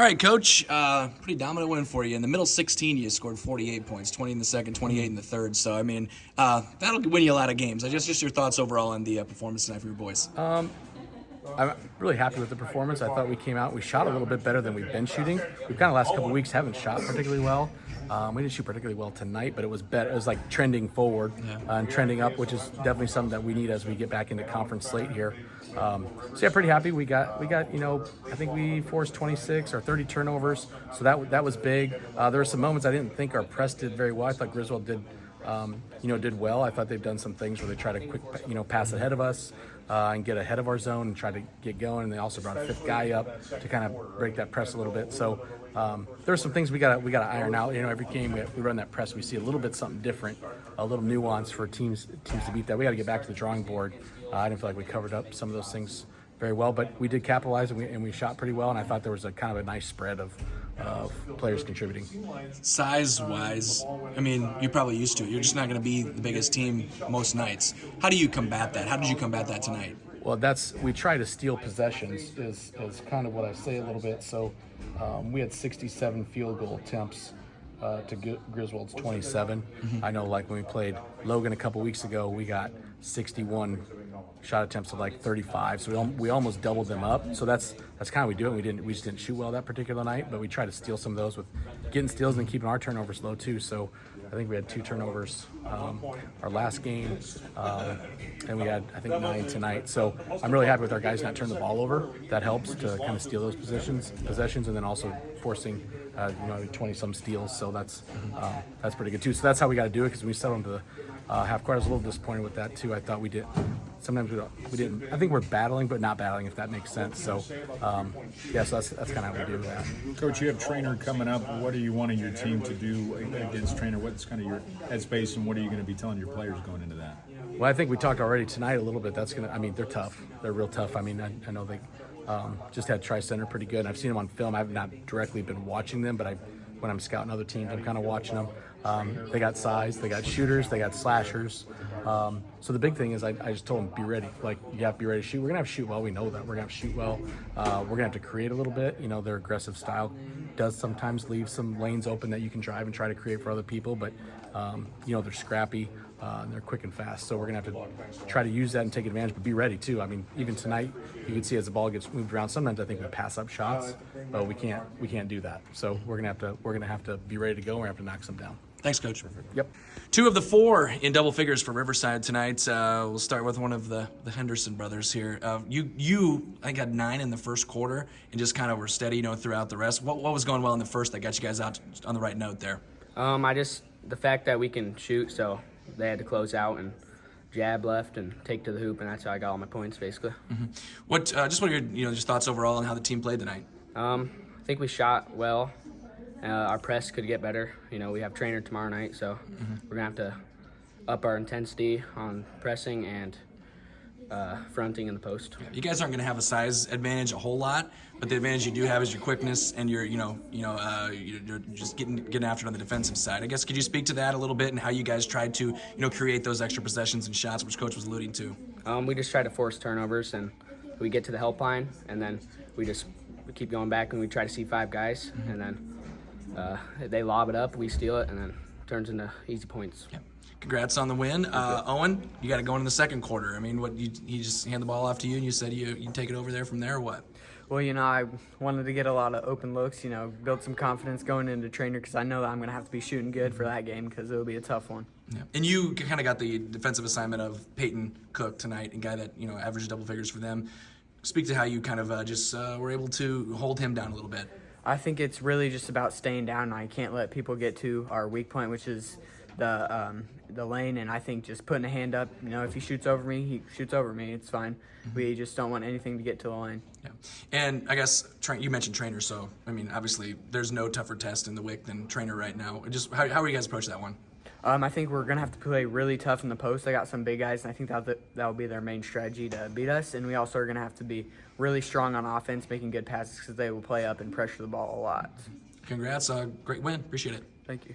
All right, Coach. Pretty dominant win for you. In the middle 16, you scored 48 points, 20 in the second, 28 in the third. So, I mean, that'll win you a lot of games. Just your thoughts overall on the performance tonight for your boys. I'm really happy with the performance. I thought we came out, we shot a little bit better than we've been shooting. We've kind of last couple of weeks haven't shot particularly well. We didn't shoot particularly well tonight, but it was better. It was like trending forward and trending up, which is definitely something that we need as we get back into conference slate here. So yeah, pretty happy. We got I think we forced 26 or 30 turnovers, so that was big. There were some moments I didn't think our press did very well. I thought Griswold did well. I thought they've done some things where they try to quick pass ahead of us and get ahead of our zone and try to get going. And they also brought a fifth guy up to kind of break that press a little bit. So there are some things we gotta iron out. Every game we run that press, we see a little bit something different, a little nuance for teams to beat that. We got to get back to the drawing board. I didn't feel like we covered up some of those things very well, but we did capitalize and we shot pretty well. And I thought there was a kind of a nice spread of players contributing. Size-wise, I mean, you're probably used to it. You're just not going to be the biggest team most nights. How do you combat that? How did you combat that tonight? Well, we try to steal possessions is kind of what I say a little bit. So we had 67 field goal attempts to Griswold's 27. I know, like when we played Logan a couple weeks ago, we got 61 shot attempts of like 35. So we almost doubled them up. So that's kind of we do it. We just didn't shoot well that particular night, but we try to steal some of those with getting steals and keeping our turnovers low too. So I think we had 2 turnovers our last game, and we had I think 9 tonight. So I'm really happy with our guys not turning the ball over. That helps to kind of steal those possessions, and then also forcing 20-some steals. So that's pretty good too. So that's how we got to do it, because we settled into the half court. I was a little disappointed with that too. I thought we did. Sometimes we didn't. I think we're battling, but not battling, if that makes sense. So, so that's kind of how we do that. Coach, you have Trainer coming up. What are you wanting your team to do against Trainer? What's kind of your headspace, and what are you going to be telling your players going into that? Well, I think we talked already tonight a little bit. They're tough. They're real tough. I mean, I know they just had Tri-Center pretty good. I've seen them on film. I've not directly been watching them, but when I'm scouting other teams, I'm kind of watching them. They got size, they got shooters, they got slashers. So the big thing is I just told them, be ready. Like, you have to be ready to shoot. We're going to have to shoot well. We know that. We're going to have to shoot well. We're going to have to create a little bit. Their aggressive style does sometimes leave some lanes open that you can drive and try to create for other people. But, they're scrappy. And they're quick and fast. So we're going to have to try to use that and take advantage, but be ready too. I mean, even tonight, you can see as the ball gets moved around, sometimes I think we pass up shots, but we can't do that. So we're going to have to be ready to go. We're going to have to knock some down. Thanks, Coach. Yep. 2 of the 4 in double figures for Riverside tonight. We'll start with one of the Henderson brothers here. You I think had 9 in the first quarter and just kind of were steady, throughout the rest. What was going well in the first that got you guys out on the right note there? The fact that we can shoot, so they had to close out and jab left and take to the hoop, and that's how I got all my points, basically. What are your just thoughts overall on how the team played tonight? I think we shot well. Our press could get better. We have Trainer tomorrow night, so we're gonna have to up our intensity on pressing and fronting in the post. You guys aren't going to have a size advantage a whole lot, but the advantage you do have is your quickness and you're just getting after it on the defensive side. I guess, could you speak to that a little bit and how you guys tried to create those extra possessions and shots, which Coach was alluding to? We just try to force turnovers, and we get to the help line, and then we keep going back, and we try to see 5 guys, and then they lob it up, we steal it, and then it turns into easy points. Yeah. Congrats on the win. Owen, you got to go into the second quarter. I mean, he just hand the ball off to you and you said you take it over there from there, or what? Well, I wanted to get a lot of open looks, build some confidence going into Trainer, because I know that I'm going to have to be shooting good for that game, because it'll be a tough one. Yeah. And you kind of got the defensive assignment of Peyton Cook tonight, a guy that, averaged double figures for them. Speak to how you kind of were able to hold him down a little bit. I think it's really just about staying down. I can't let people get to our weak point, which is the lane, and I think just putting a hand up, if he shoots over me, he shoots over me. It's fine. We just don't want anything to get to the lane. Yeah. And I guess you mentioned Trainer, so I mean, obviously there's no tougher test in the WIC than Trainer right now. Just how are you guys approach that one? I think we're gonna have to play really tough in the post. They got some big guys, and I think that'll be their main strategy to beat us. And we also are gonna have to be really strong on offense, making good passes, because they will play up and pressure the ball a lot. Congrats, great win. Appreciate it. Thank you.